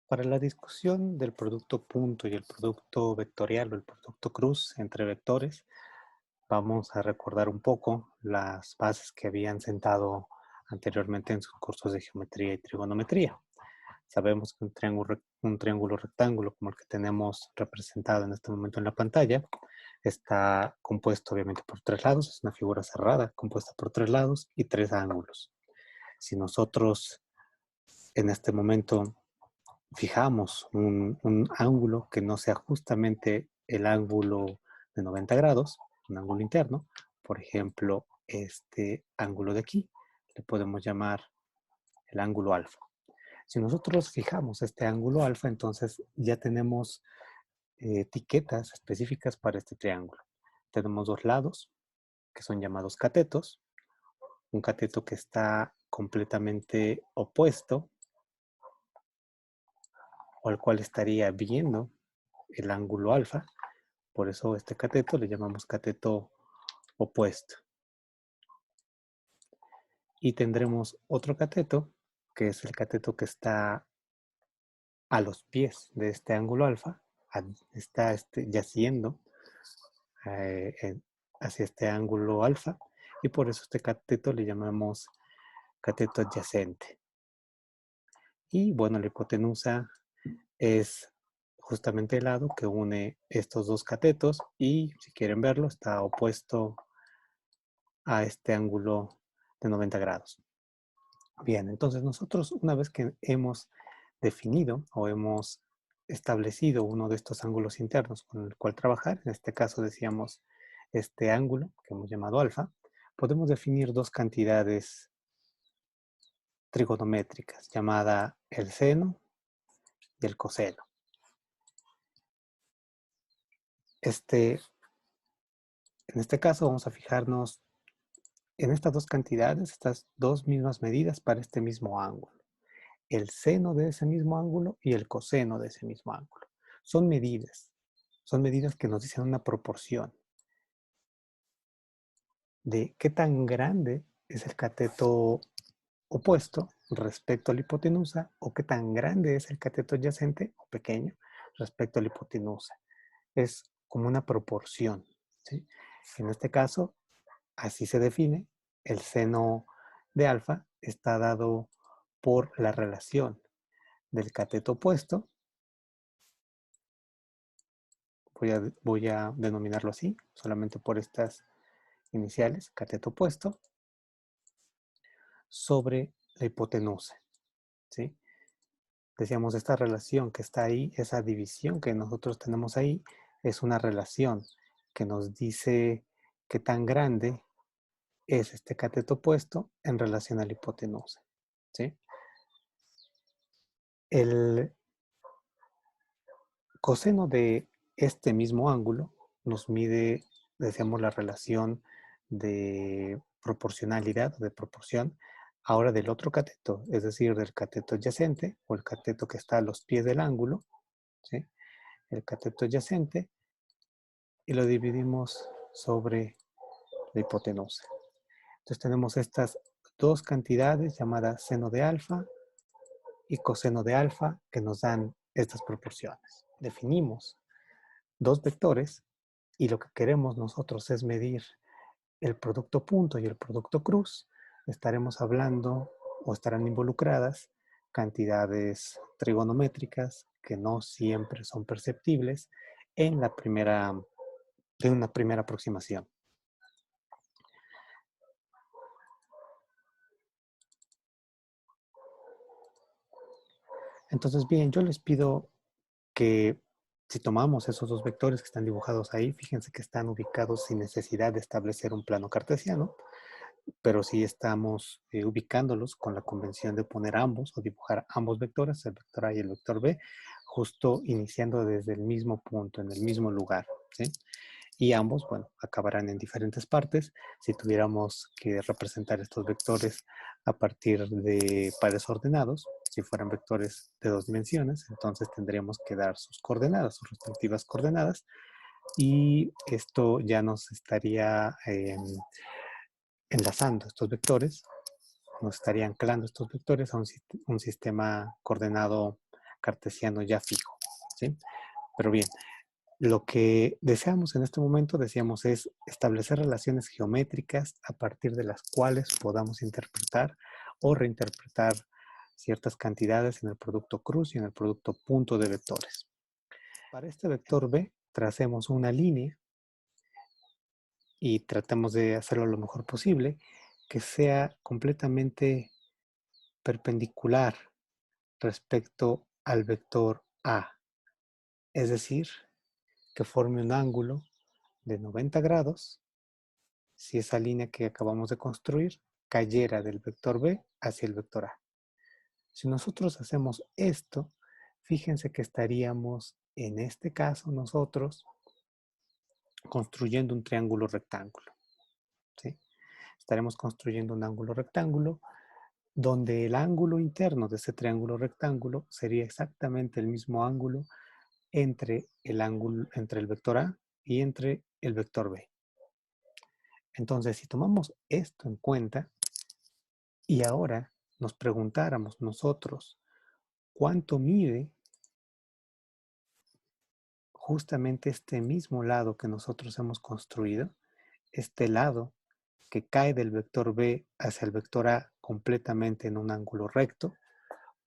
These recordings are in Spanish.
Para la discusión del producto punto y el producto vectorial o el producto cruz entre vectores, vamos a recordar un poco las bases que habían sentado anteriormente en sus cursos de geometría y trigonometría. Sabemos que un triángulo rectángulo como el que tenemos representado en este momento en la pantalla está compuesto obviamente por tres lados, es una figura cerrada compuesta por tres lados y tres ángulos. Si nosotros en este momento fijamos un ángulo que no sea justamente el ángulo de 90 grados, un ángulo interno, por ejemplo, este ángulo de aquí, le podemos llamar el ángulo alfa. Si nosotros fijamos este ángulo alfa, entonces ya tenemos etiquetas específicas para este triángulo. Tenemos dos lados, que son llamados catetos, un cateto que está completamente opuesto, o al cual estaría viendo el ángulo alfa. Por eso este cateto le llamamos cateto opuesto. Y tendremos otro cateto, que es el cateto que está a los pies de este ángulo alfa, está yaciendo eh, hacia este ángulo alfa, y por eso este cateto le llamamos cateto adyacente. Y bueno, la hipotenusa es justamente el lado que une estos dos catetos y, si quieren verlo, está opuesto a este ángulo de 90 grados. Bien, entonces nosotros una vez que hemos definido o hemos establecido uno de estos ángulos internos con el cual trabajar, en este caso decíamos este ángulo que hemos llamado alfa, podemos definir dos cantidades trigonométricas llamada el seno y el coseno. En este caso vamos a fijarnos en estas dos cantidades, estas dos mismas medidas para este mismo ángulo. El seno de ese mismo ángulo y el coseno de ese mismo ángulo. Son medidas que nos dicen una proporción de qué tan grande es el cateto opuesto respecto a la hipotenusa o qué tan grande es el cateto adyacente o pequeño respecto a la hipotenusa. Es como una proporción, ¿sí? En este caso, así se define, el seno de alfa está dado por la relación del cateto opuesto, voy a denominarlo así, solamente por estas iniciales, cateto opuesto, sobre la hipotenusa, ¿sí? Decíamos, esta relación que está ahí, esa división que nosotros tenemos ahí, es una relación que nos dice qué tan grande es este cateto opuesto en relación a la hipotenusa, ¿sí? El coseno de este mismo ángulo nos mide, decíamos, la relación de proporcionalidad, de proporción, ahora del otro cateto, es decir, del cateto adyacente o el cateto que está a los pies del ángulo, ¿sí? El cateto adyacente, y lo dividimos sobre la hipotenusa. Entonces tenemos estas dos cantidades llamadas seno de alfa y coseno de alfa que nos dan estas proporciones. Definimos dos vectores y lo que queremos nosotros es medir el producto punto y el producto cruz. Estaremos hablando o estarán involucradas cantidades trigonométricas que no siempre son perceptibles en una primera aproximación. Entonces, bien, yo les pido que si tomamos esos dos vectores que están dibujados ahí, fíjense que están ubicados sin necesidad de establecer un plano cartesiano, pero sí estamos ubicándolos con la convención de poner ambos o dibujar ambos vectores, el vector A y el vector B, justo iniciando desde el mismo punto, en el mismo lugar, ¿sí? Y ambos, bueno, acabarán en diferentes partes. Si tuviéramos que representar estos vectores a partir de pares ordenados, si fueran vectores de dos dimensiones, entonces tendríamos que dar sus coordenadas, sus respectivas coordenadas, y esto ya nos estaría enlazando estos vectores, nos estaría anclando estos vectores a un sistema coordenado cartesiano ya fijo, ¿sí? Pero bien, lo que deseamos en este momento, decíamos, es establecer relaciones geométricas a partir de las cuales podamos interpretar o reinterpretar ciertas cantidades en el producto cruz y en el producto punto de vectores. Para este vector B, tracemos una línea y tratemos de hacerlo lo mejor posible, que sea completamente perpendicular respecto al vector A. Es decir, que forme un ángulo de 90 grados si esa línea que acabamos de construir cayera del vector B hacia el vector A. Si nosotros hacemos esto, fíjense que estaríamos, en este caso, nosotros construyendo un triángulo rectángulo, ¿sí? Estaremos construyendo un ángulo rectángulo donde el ángulo interno de ese triángulo rectángulo sería exactamente el mismo ángulo entre el vector A y entre el vector B. Entonces, si tomamos esto en cuenta y ahora nos preguntáramos nosotros cuánto mide justamente este mismo lado que nosotros hemos construido, este lado que cae del vector B hacia el vector A completamente en un ángulo recto,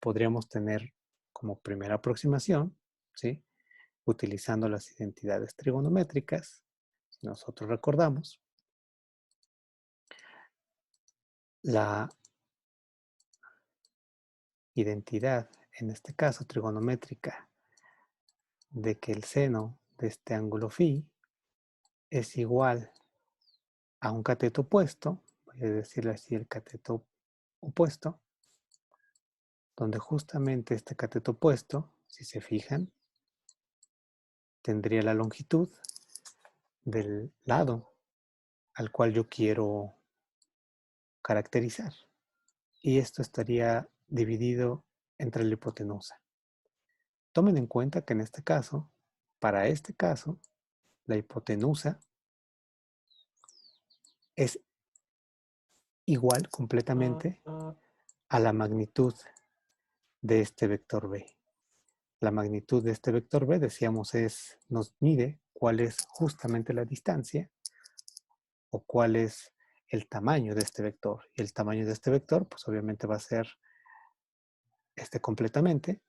podríamos tener como primera aproximación, ¿sí? Utilizando las identidades trigonométricas, si nosotros recordamos, la identidad, en este caso trigonométrica, de que el seno de este ángulo phi es igual a un cateto opuesto, voy a decirle así el cateto opuesto, donde justamente este cateto opuesto, si se fijan, tendría la longitud del lado al cual yo quiero caracterizar. Y esto estaría dividido entre la hipotenusa. Tomen en cuenta que en este caso, para este caso, la hipotenusa es igual completamente a la magnitud de este vector B. La magnitud de este vector B, decíamos, nos mide cuál es justamente la distancia o cuál es el tamaño de este vector. Y el tamaño de este vector, pues obviamente va a ser este completamente.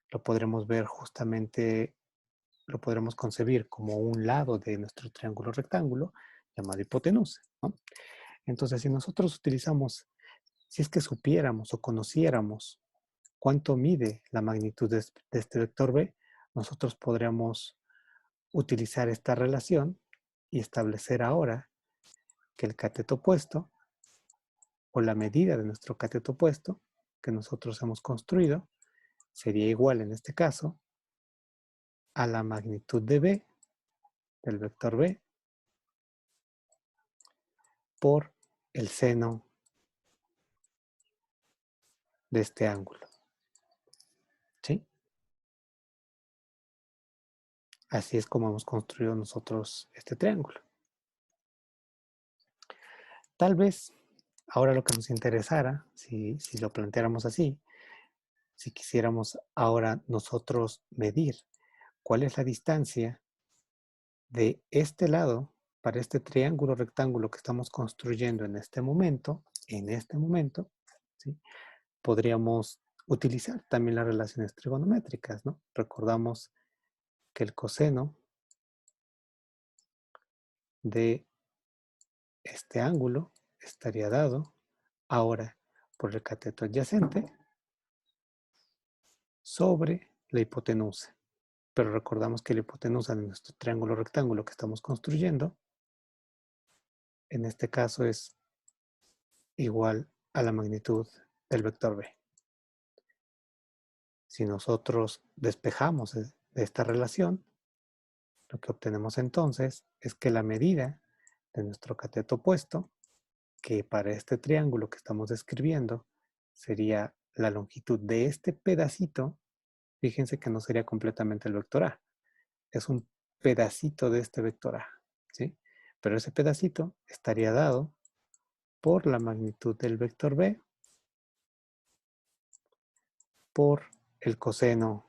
Lo podremos ver justamente, lo podremos concebir como un lado de nuestro triángulo rectángulo llamado hipotenusa, ¿no? Entonces, si nosotros utilizamos, si es que supiéramos o conociéramos cuánto mide la magnitud de este vector B, nosotros podríamos utilizar esta relación y establecer ahora que el cateto opuesto o la medida de nuestro cateto opuesto que nosotros hemos construido sería igual en este caso a la magnitud de B, del vector B, por el seno de este ángulo, ¿sí? Así es como hemos construido nosotros este triángulo. Tal vez ahora lo que nos interesara, si lo planteáramos así, si quisiéramos ahora nosotros medir cuál es la distancia de este lado para este triángulo rectángulo que estamos construyendo en este momento, ¿sí? Podríamos utilizar también las relaciones trigonométricas, ¿no? Recordamos que el coseno de este ángulo estaría dado ahora por el cateto adyacente sobre la hipotenusa. Pero recordamos que la hipotenusa de nuestro triángulo rectángulo que estamos construyendo, en este caso es igual a la magnitud del vector B. Si nosotros despejamos de esta relación, lo que obtenemos entonces es que la medida de nuestro cateto opuesto, que para este triángulo que estamos describiendo sería la longitud de este pedacito, fíjense que no sería completamente el vector A, es un pedacito de este vector A, ¿sí? Pero ese pedacito estaría dado por la magnitud del vector B por el coseno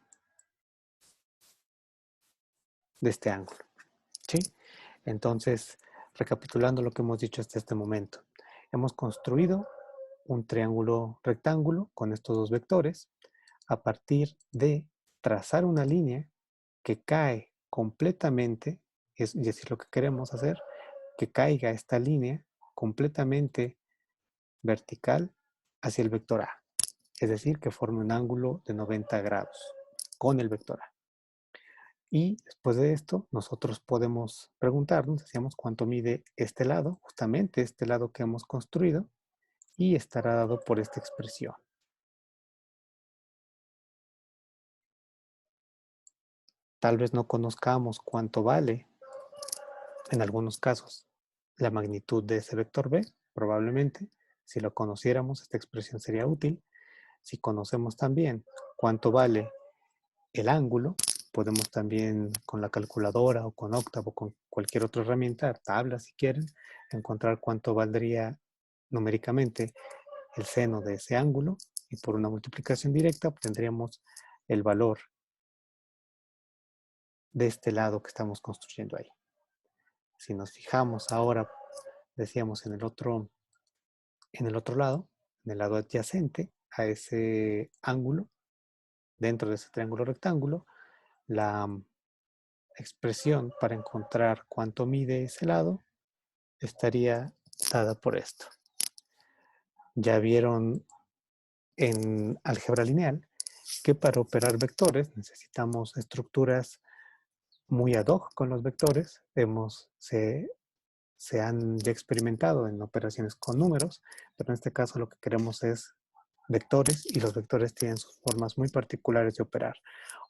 de este ángulo. ¿Sí? Entonces, recapitulando lo que hemos dicho hasta este momento, hemos construido un triángulo rectángulo con estos dos vectores a partir de trazar una línea que cae completamente, es decir, lo que queremos hacer, que caiga esta línea completamente vertical hacia el vector A, es decir, que forme un ángulo de 90 grados con el vector A. Y después de esto, nosotros podemos preguntarnos, decíamos, cuánto mide este lado, justamente este lado que hemos construido, y estará dado por esta expresión. Tal vez no conozcamos cuánto vale, en algunos casos, la magnitud de ese vector B, probablemente. Si lo conociéramos, esta expresión sería útil. Si conocemos también cuánto vale el ángulo, podemos también con la calculadora o con Octave o con cualquier otra herramienta, tabla si quieren, encontrar cuánto valdría numéricamente el seno de ese ángulo y por una multiplicación directa obtendríamos el valor de este lado que estamos construyendo ahí. Si nos fijamos ahora, decíamos en el otro lado, en el lado adyacente a ese ángulo, dentro de ese triángulo rectángulo, la expresión para encontrar cuánto mide ese lado estaría dada por esto. Ya vieron en álgebra lineal que para operar vectores necesitamos estructuras muy ad hoc con los vectores. Se han ya experimentado en operaciones con números, pero en este caso lo que queremos es vectores y los vectores tienen sus formas muy particulares de operar.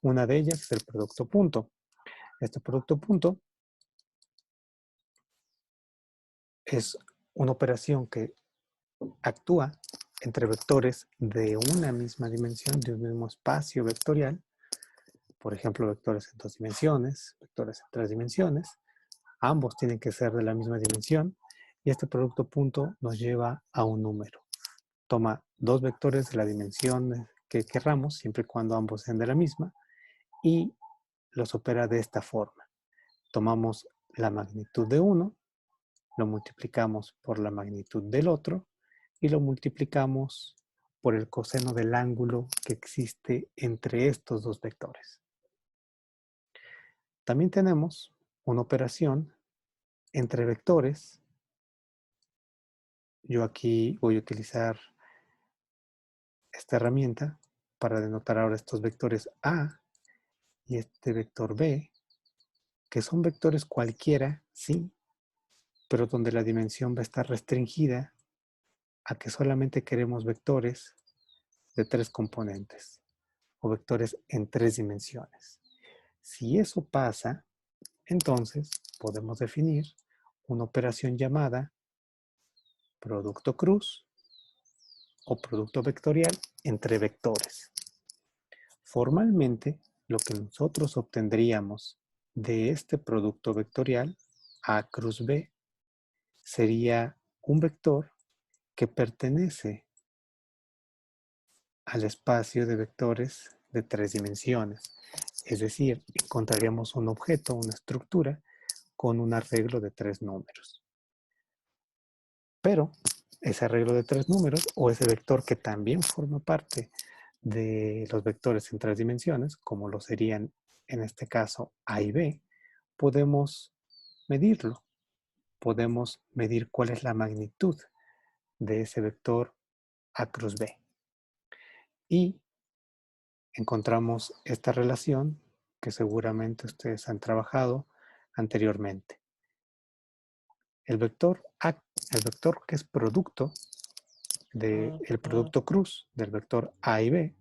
Una de ellas es el producto punto. Este producto punto es una operación que actúa entre vectores de una misma dimensión, de un mismo espacio vectorial, por ejemplo, vectores en 2 dimensiones, vectores en 3 dimensiones, ambos tienen que ser de la misma dimensión y este producto punto nos lleva a un número. Toma dos vectores de la dimensión que querramos, siempre y cuando ambos sean de la misma, y los opera de esta forma. Tomamos la magnitud de uno, lo multiplicamos por la magnitud del otro y lo multiplicamos por el coseno del ángulo que existe entre estos dos vectores. También tenemos una operación entre vectores. Yo aquí voy a utilizar esta herramienta para denotar ahora estos vectores A y este vector B, que son vectores cualquiera, sí, pero donde la dimensión va a estar restringida a que solamente queremos vectores de 3 componentes o vectores en 3 dimensiones. Si eso pasa, entonces podemos definir una operación llamada producto cruz o producto vectorial entre vectores. Formalmente, lo que nosotros obtendríamos de este producto vectorial, A cruz B, sería un vector que pertenece al espacio de vectores de 3 dimensiones. Es decir, encontraríamos un objeto, una estructura, con un arreglo de 3 números. Pero ese arreglo de 3 números, o ese vector que también forma parte de los vectores en 3 dimensiones, como lo serían en este caso A y B, podemos medirlo. Podemos medir cuál es la magnitud de ese vector A cruz B. Y encontramos esta relación que seguramente ustedes han trabajado anteriormente. El vector que es producto del producto cruz del vector A y B,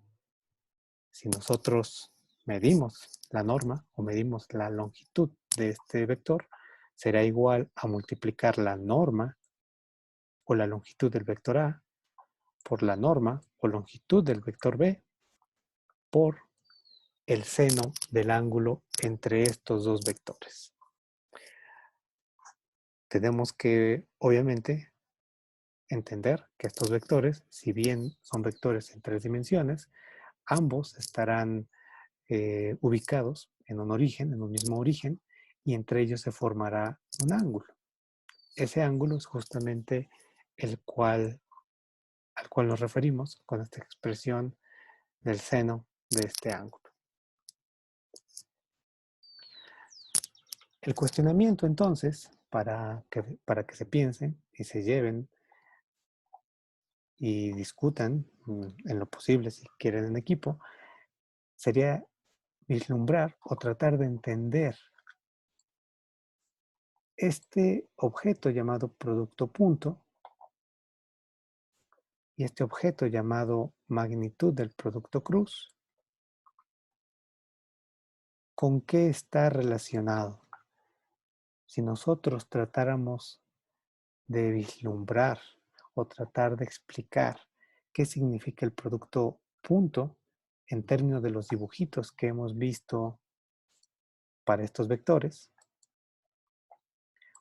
si nosotros medimos la norma o medimos la longitud de este vector, será igual a multiplicar la norma o la longitud del vector A por la norma o longitud del vector B por el seno del ángulo entre estos dos vectores. Tenemos que, obviamente, entender que estos vectores, si bien son vectores en 3 dimensiones, ambos estarán ubicados en un origen, en un mismo origen, y entre ellos se formará un ángulo. Ese ángulo es justamente al cual nos referimos con esta expresión del seno de este ángulo. El cuestionamiento, entonces, para que se piensen y se lleven y discutan en lo posible, si quieren en equipo, sería vislumbrar o tratar de entender este objeto llamado producto punto y este objeto llamado magnitud del producto cruz, ¿con qué está relacionado? Si nosotros tratáramos de vislumbrar o tratar de explicar qué significa el producto punto en términos de los dibujitos que hemos visto para estos vectores,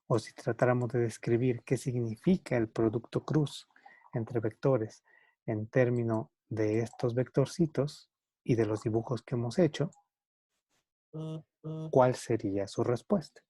o si tratáramos de describir qué significa el producto cruz entre vectores en términos de estos vectorcitos y de los dibujos que hemos hecho, ¿cuál sería su respuesta?